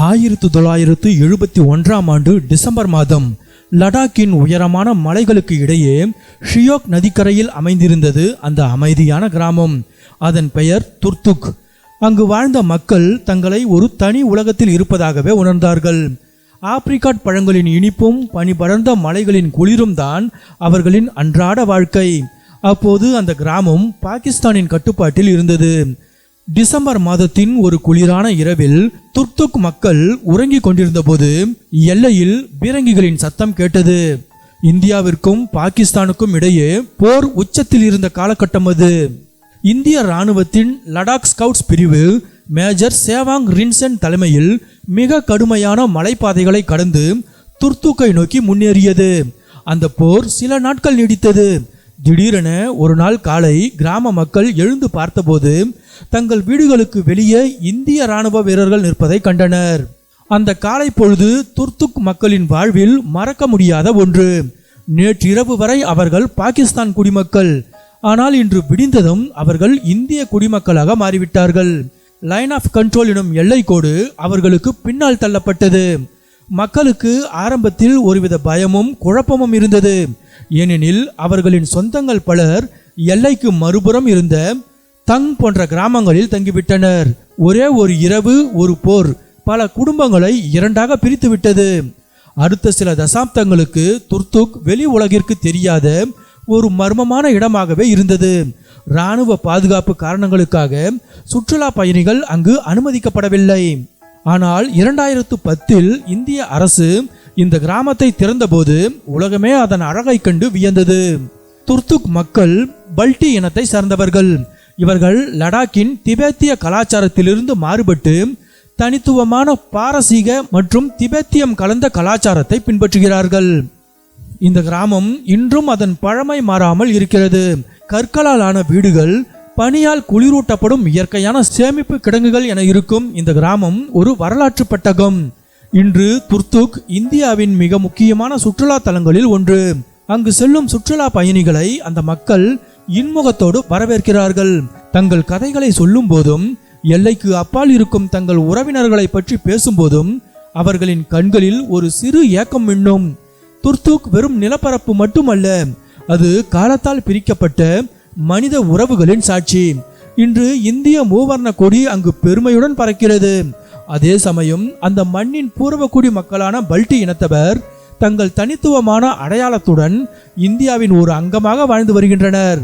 1971 December மாதம் லடாக்கின் உயரமான மலைகளுக்கு இடையே ஷியோக் நதிக்கரையில் அமைந்திருந்தது அந்த அமைதியான கிராமம். அதன் பெயர் துர்துக். அங்கு வாழ்ந்த மக்கள் தங்களை ஒரு தனி உலகத்தில் இருப்பதாகவே உணர்ந்தார்கள். ஆப்ரிக்காட் பழங்களின் இனிப்பும் பனி படர்ந்த மலைகளின் குளிரும் தான் அவர்களின் அன்றாட வாழ்க்கை. அப்போது அந்த கிராமம் பாகிஸ்தானின் கட்டுப்பாட்டில் இருந்தது. டிசம்பர் மாதத்தின் ஒரு குளிரான இரவில் துர்துக் மக்கள் உறங்கிக் கொண்டிருந்த போது எல்லையில் பீரங்கிகளின் சத்தம் கேட்டது. இந்தியாவிற்கும் பாகிஸ்தானுக்கும் இடையே போர் உச்சத்தில் இருந்த காலகட்டம் அது. இந்திய இராணுவத்தின் லடாக் ஸ்கவுட்ஸ் பிரிவு மேஜர் சேவாங் ரின்சென் தலைமையில் மிக கடுமையான மலைப்பாதைகளை கடந்து துர்துக்கை நோக்கி முன்னேறியது. அந்த போர் சில நாட்கள் நீடித்தது. திடீரென ஒரு நாள் காலை கிராம மக்கள் எழுந்து பார்த்தபோது தங்கள் வீடுகளுக்கு வெளியே இந்திய இராணுவ வீரர்கள் நிற்பதை கண்டனர். அந்த காலை பொழுது துர்துக் மக்களின் வாழ்வில் மறக்க முடியாத ஒன்று. நேற்றிரவு வரை அவர்கள் பாகிஸ்தான் குடிமக்கள். ஆனால் இன்று விடிந்ததும் அவர்கள் இந்திய குடிமக்களாக மாறிவிட்டார்கள். லைன் ஆஃப் கண்ட்ரோல் எனும் எல்லை கோடு அவர்களுக்கு பின்னால் தள்ளப்பட்டது. மக்களுக்கு ஆரம்பத்தில் ஒருவித பயமும் குழப்பமும் இருந்தது. ஏனெனில் அவர்களின் சொந்தங்கள் பலர் எல்லைக்கு மறுபுறம் இருந்த தங் போன்ற கிராமங்களில் தங்கிவிட்டனர். ஒரே ஒரு இரவு ஒரு போர் பல குடும்பங்களை இரண்டாக பிரித்து விட்டது. அடுத்த சில தசாப்தங்களுக்கு துர்துக் வெளி உலகிற்கு தெரியாத ஒரு மர்மமான இடமாகவே இருந்தது. இராணுவ பாதுகாப்பு காரணங்களுக்காக சுற்றுலா பயணிகள் அங்கு அனுமதிக்கப்படவில்லை. ஆனால் 2010 இந்திய அரசு இந்த கிராமத்தை திறந்தபோது உலகமே அதன் அழகை கண்டு வியந்தது. துர்துக் மக்கள் பல்டி இனத்தை சார்ந்தவர்கள். இவர்கள் லடாக்கின் திபெத்திய கலாச்சாரத்திலிருந்து மாறுபட்டு தனித்துவமான பாரசீக மற்றும் திபெத்தியம் கலந்த கலாச்சாரத்தை பின்பற்றுகிறார்கள். இந்த கிராமம் இன்றும் அதன் பழமை மாறாமல் இருக்கிறது. கற்களால் ஆன வீடுகள், பனியால் குளிரூட்டப்படும் இயற்கையான சேமிப்பு கிடங்குகள் என இருக்கும் இந்த கிராமம் ஒரு வரலாற்று பெட்டகம். இன்று துர்துக் இந்தியாவின் மிக முக்கியமான சுற்றுலா தலங்களில் ஒன்று. அங்கு செல்லும் சுற்றுலா பயணிகளை அந்த மக்கள் இன்முகத்தோடு வரவேற்கிறார்கள். தங்கள் கதைகளை சொல்லும் போதும் எல்லைக்கு அப்பால் இருக்கும் தங்கள் உறவினர்களை பற்றி பேசும்போதும் அவர்களின் கண்களில் ஒரு சிறு ஏக்கம் மின்னும். துர்துக் வெறும் நிலப்பரப்பு மட்டுமல்ல, அது காலத்தால் பிரிக்கப்பட்ட மனித உறவுகளின் சாட்சி. இன்று இந்திய மூவர்ண கொடி அங்கு பெருமையுடன் பறக்கிறது. அதே சமயம் அந்த மண்ணின் பூர்வக்குடி மக்களான பல்டி இனத்தவர் தங்கள் தனித்துவமான அடையாளத்துடன் இந்தியாவின் ஒரு அங்கமாக வாழ்ந்து வருகின்றனர்.